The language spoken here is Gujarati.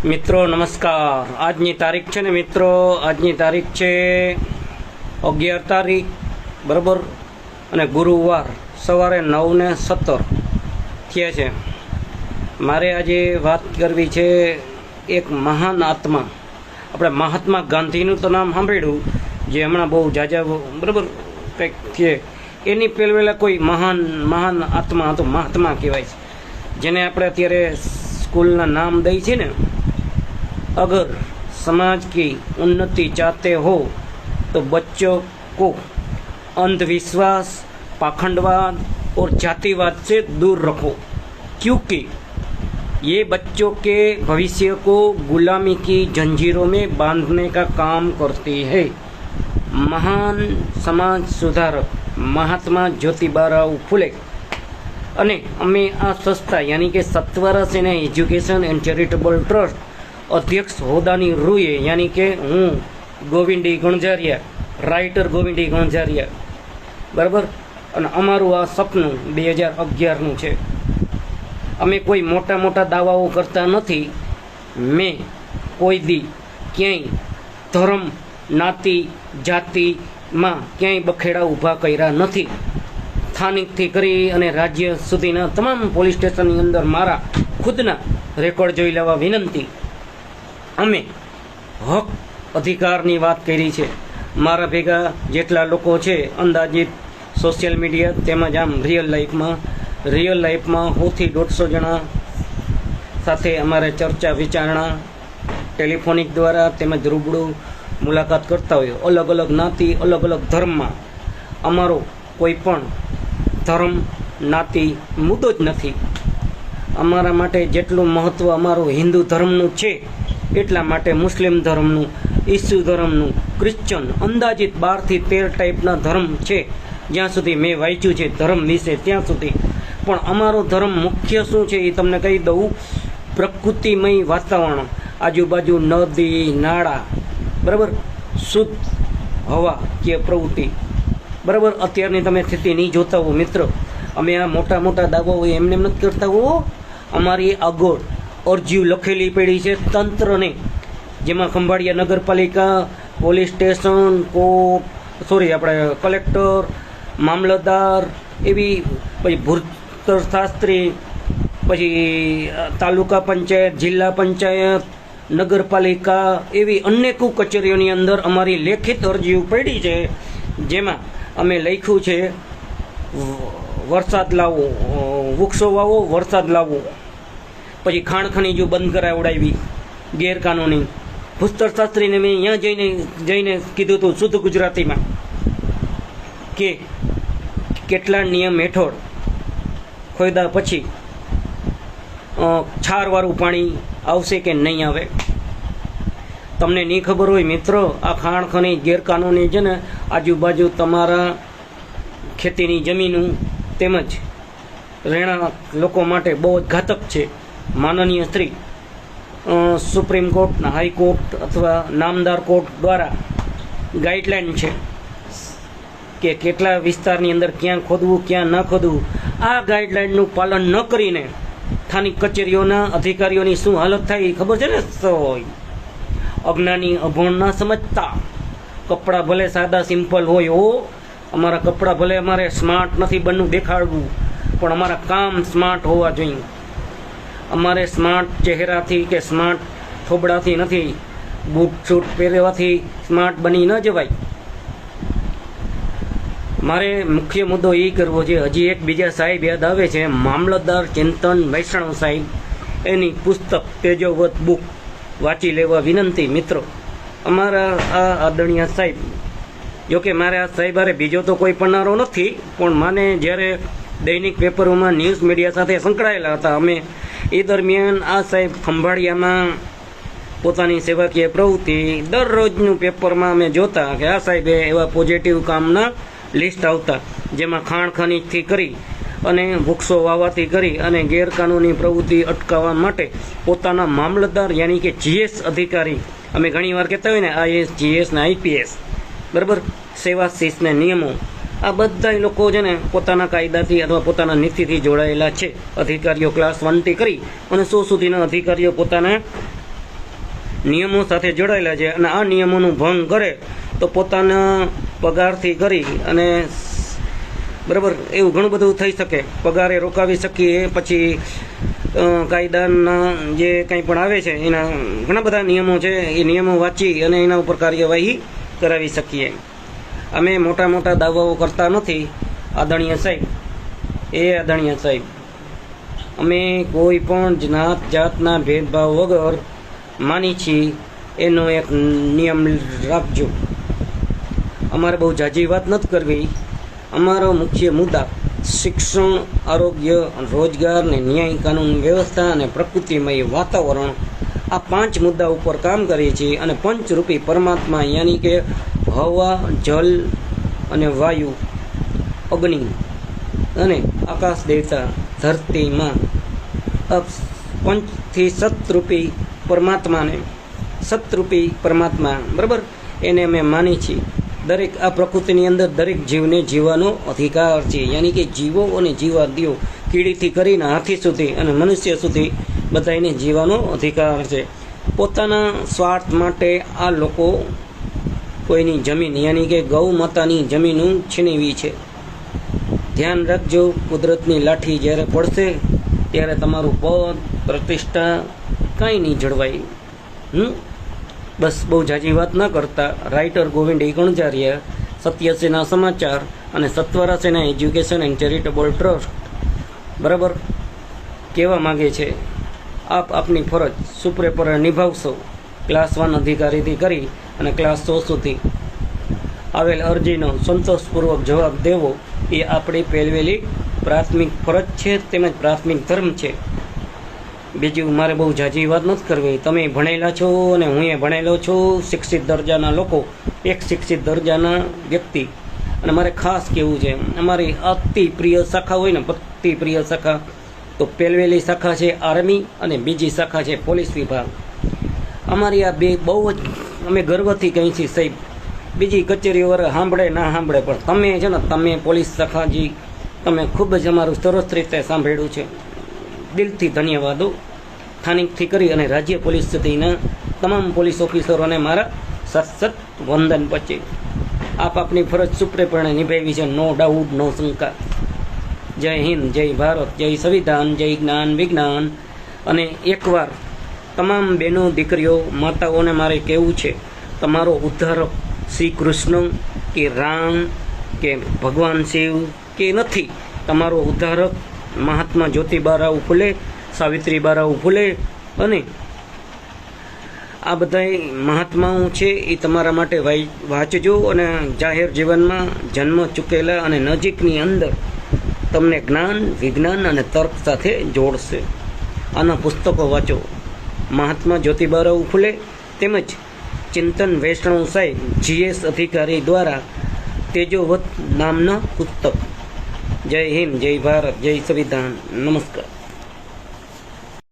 મિત્રો નમસ્કાર। આજની તારીખ છે ને મિત્રો, આજની તારીખ છે 11 તારીખ બરાબર, અને ગુરુવાર સવારે 9:17 થયા છે। મારે આજે વાત કરવી છે એક મહાન આત્મા, આપણે મહાત્મા ગાંધીનું તો નામ સાંભળ્યું, જે હમણાં બહુ જાજા બરાબર કંઈક છે, એની પહેલાં કોઈ મહાન આત્મા હતો, મહાત્મા કહેવાય છે, જેને આપણે અત્યારે स्कूलना नाम दई छे ने। अगर समाज की उन्नति चाहते हो तो बच्चों को अंधविश्वास, पाखंडवाद और जातिवाद से दूर रखो, क्योंकि ये बच्चों के भविष्य को गुलामी की जंजीरों में बांधने का काम करती है। महान समाज सुधारक महात्मा ज्योतिबाराव फुले અને અમે આ સંસ્થા યાની કે સત્વરા સેના એજ્યુકેશન એન્ડ ચેરિટેબલ ટ્રસ્ટ અધ્યક્ષ હોદ્દાની રૂએ યાની કે હું ગોવિંદી ગણજારિયા, રાઇટર ગોવિંદી ગણજારિયા બરાબર, અને અમારું આ સપનું 2011નું છે। અમે કોઈ મોટા દાવાઓ કરતા નથી। મેં કોઈ દી ક્યાંય ધર્મ, જ્ઞાતિ, જાતિમાં ક્યાંય બખેડા ઊભા કર્યા નથી। સ્થાનિકથી કરી અને રાજ્ય સુધીના તમામ પોલીસ સ્ટેશનની અંદર મારા ખુદના રેકોર્ડ જોઈ લેવા વિનંતી। અમે હક અધિકારની વાત કરી છે। મારા ભેગા જેટલા લોકો છે અંદાજિત સોશિયલ મીડિયા તેમજ આમ રિયલ લાઈફમાં 100થી 150 જણા સાથે અમારે ચર્ચા વિચારણા ટેલિફોનિક દ્વારા તેમજ રૂબરૂ મુલાકાત કરતા હોય। અલગ અલગ જ્ઞાતિ, અલગ અલગ ધર્મમાં અમારો કોઈ પણ ધર્મ, જ્ઞાતિ મુદ્દો જ નથી। અમારા માટે જેટલું મહત્ત્વ અમારું હિન્દુ ધર્મનું છે એટલા માટે મુસ્લિમ ધર્મનું, ઈસુ ધર્મનું, ક્રિશ્ચન, અંદાજિત 12થી 13 ટાઈપના ધર્મ છે જ્યાં સુધી મેં વાંચ્યું છે ધર્મ વિશે ત્યાં સુધી। પણ અમારો ધર્મ મુખ્ય શું છે એ તમને કહી દઉં। પ્રકૃતિમય વાતાવરણ, આજુબાજુ નદી, નાળા બરાબર, શુદ્ધ હવા કે પ્રવૃત્તિ બરાબર। અત્યારની તમે સ્થિતિ નહીં જોતા હો મિત્ર, અમે આ મોટા દાવાઓ એમને નથી કરતા હો। અમારી આગળ અરજીઓ લખેલી પડી છે તંત્રને, જેમાં ખંભાળિયા નગરપાલિકા, પોલીસ સ્ટેશન, કોર્ટ, આપણે કલેક્ટર, મામલતદાર, એવી પછી ભૂતર શાસ્ત્રી, પછી તાલુકા પંચાયત, જિલ્લા પંચાયત, નગરપાલિકા, એવી અનેકો કચેરીઓની અંદર અમારી લેખિત અરજીઓ પડી છે, જેમાં અમે લખ્યું છે વરસાદ લાવો, વૃક્ષો વાવો, વરસાદ લાવો। પછી ખાણ ખનીજો બંધ કરાવડાવી ગેરકાનૂની। ભૂસ્તર શાસ્ત્રીને મેં અહીંયા જઈને કીધું હતું શુદ્ધ ગુજરાતીમાં કે કેટલા નિયમ હેઠળ ખોદ્યા પછી છારવાળું પાણી આવશે કે નહીં આવે। તમને નહીં ખબર હોય મિત્રો, આ ખાણ ખનીજ ગેરકાનૂની છે ને, આજુબાજુ તમારા ખેતીની જમીનું તેમજ રહેણાંક લોકો માટે બહુ જ ઘાતક છે। માનનીય શ્રી સુપ્રીમ કોર્ટ, હાઈકોર્ટ અથવા નામદાર કોર્ટ દ્વારા ગાઈડલાઈન છે કે કેટલા વિસ્તારની અંદર ક્યાં ખોદવું, ક્યાં ન ખોદવું। આ ગાઈડલાઈનનું પાલન ન કરીને સ્થાનિક કચેરીઓના અધિકારીઓની શું હાલત થાય એ ખબર છે ને? અજ્ઞાની, અભણ, ના સમજતા। કપડાં ભલે સાદા સિમ્પલ હોય હો, અમારા કપડાં ભલે અમારે સ્માર્ટ નથી બનવું દેખાડવું, પણ અમારા કામ સ્માર્ટ હોવા જોઈએ। અમારે સ્માર્ટ ચહેરાથી કે સ્માર્ટ થોબડાથી નથી, બૂટ છૂટ પહેરવાથી સ્માર્ટ બની ન જવાય। મારે મુખ્ય મુદ્દો એ કરવો છે। હજી એક બીજા સાહેબ યાદ આવે છે, મામલતદાર ચિંતન વૈષ્ણવ સાહેબ, એની પુસ્તક તેજોવત બુક વાંચી લેવા વિનંતી મિત્રો। અમારા આ આદરણીય સાહેબ, જોકે મારે આ સાહેબ હારે બીજો તો કોઈ પન્નારો નથી, પણ મને જ્યારે દૈનિક પેપરોમાં ન્યૂઝ મીડિયા સાથે સંકળાયેલા હતા અમે, એ દરમિયાન આ સાહેબ ખંભાળિયામાં પોતાની સેવાકીય પ્રવૃત્તિ દરરોજનું પેપરમાં અમે જોતા કે આ સાહેબે એવા પોઝિટિવ કામના લિસ્ટ આવતા, જેમાં ખાણ ખનીજથી કરી અને વૃક્ષો વાવવાથી કરી અને ગેરકાનૂની પ્રવૃત્તિ અટકાવવા માટે પોતાના મામલતદાર યાની કે જીએસ અધિકારી, અમે ઘણીવાર કહેતા હોય ને આઈએસ, જીએસ ને આઈપીએસ બરાબર, સેવા શિસ્તને નિયમો, આ બધા લોકો છે ને પોતાના કાયદાથી અથવા પોતાના નીતિથી જોડાયેલા છે। અધિકારીઓ ક્લાસ 1 થી કરી અને 100 સુધીના અધિકારીઓ પોતાના નિયમો સાથે જોડાયેલા છે અને આ નિયમોનું ભંગ કરે તો પોતાના પગારથી કરી અને બરાબર એવું ઘણું બધું થઈ શકે. પગારે રોકાવી શકીએ, પછી કાયદાના જે કંઈ પણ આવે છે એના ઘણા બધા નિયમો છે, એ નિયમો વાંચી અને એના ઉપર કાર્યવાહી કરાવી શકીએ. અમે મોટા મોટા દાવાઓ કરતા નથી આદરણીય સાહેબ, આદરણીય સાહેબ, અમે કોઈ પણ જ્ઞાત જાતના ભેદભાવ વગર માની છીએ. એનો એક નિયમ રાખજો. અમારે બહુ ઝાઝી વાત નથી કરવી. અમારો મુખ્ય મુદ્દા શિક્ષણ, આરોગ્ય, રોજગાર ને ન્યાય, કાનૂન વ્યવસ્થા અને પ્રકૃતિમય વાતાવરણ, આ 5 મુદ્દા ઉપર કામ કરીએ છીએ. અને પંચરૂપી પરમાત્મા યાની કે હવા, જલ અને વાયુ, અગ્નિ અને આકાશ દેવતા, ધરતીમાં પંચથી સતરૂપી પરમાત્મા બરાબર, એને અમે માની છીએ. દરેક આ પ્રકૃતિની અંદર દરેક જીવને જીવવાનો અધિકાર છે. યાની કે જીવો અને જીવા દો, કીડીથી કરીને હાથી સુધી અને મનુષ્ય સુધી બધાને જીવવાનો અધિકાર છે. પોતાના સ્વાર્થ માટે આ લોકો કોઈની જમીન યાની કે ગૌ માતાની જમીનો છીનવી છે. ધ્યાન રાખજો, કુદરતની લાઠી જ્યારે પડશે ત્યારે તમારું પદ, પ્રતિષ્ઠા કાંઈ નહીં જળવાય. બસ બહુ ઝાઝી વાત ન કરતા. રાઇટર ગોવિંદ ગણજારિયા, સત્યસેના સમાચાર અને સત્વરા સેના એજ્યુકેશન એન્ડ ચેરિટેબલ ટ્રસ્ટ બરાબર કહેવા માગે છે, આપની ફરજ સુપરેપરે નિભાવશો. ક્લાસ 1 અધિકારીથી કરી અને ક્લાસ 100 સુધી આવેલ અરજીનો સંતોષપૂર્વક જવાબ દેવો એ આપણી પહેલવેલી પ્રાથમિક ફરજ છે, તેમજ પ્રાથમિક ધર્મ છે. બીજું મારે બહુ ઝાઝી વાત નથી કરવી. તમે ભણેલા છો અને હું એ ભણેલો છું, શિક્ષિત દરજાના લોકો, એક શિક્ષિત દરજાના વ્યક્તિ. અને મારે ખાસ કહેવું છે, અમારી અતિ પ્રિય શાખા હોય ને, અતિ પ્રિય શાખા તો પહેલવેલી શાખા છે આર્મી અને બીજી શાખા છે પોલીસ વિભાગ. અમારી આ બે બહુ જ અમે ગર્વથી કહી છીએ સાહેબ. બીજી કચેરીઓ સાંભળે ના સાંભળે, પણ તમે છે ને, તમે પોલીસ શાખાજી, તમે ખૂબ જ અમારું સરસ રીતે સાંભળ્યું છે. દિલથી ધન્યવાદો. સ્થાનિકથી કરી અને રાજ્ય પોલીસ સુધીના તમામ પોલીસ ઓફિસરોને મારા સતત વંદન પછી. આપની ફરજ સુપ્રેપણે નિભાવી છે, નો ડાઉટ, નો શંકા. જય હિન્દ, જય ભારત, જય સંવિધાન, જય જ્ઞાન વિજ્ઞાન. અને એકવાર તમામ બહેનો, દીકરીઓ, માતાઓને મારે કહેવું છે, તમારો ઉદ્ધારક શ્રી કૃષ્ણ કે રામ કે ભગવાન શિવ કે નથી. તમારો ઉદ્ધારક મહાત્મા જ્યોતિબારાવ ફૂલે, સાવિત્રીબારાવ ફૂલે અને આ બધા મહાત્માઓ છે. એ તમારા માટે વાંચજો અને જાહેર જીવનમાં જન્મ ચૂકેલા અને નજીકની અંદર તમને જ્ઞાન, વિજ્ઞાન અને તર્ક સાથે જોડશે. આના પુસ્તકો વાંચો. મહાત્મા જ્યોતિબારાવ ફૂલે તેમજ ચિંતન વૈષ્ણવ સાહેબ GS અધિકારી દ્વારા તેજોવત નામના પુસ્તક. જય હિન્દ, જય ભારત, જય સંવિધાન. નમસ્કાર.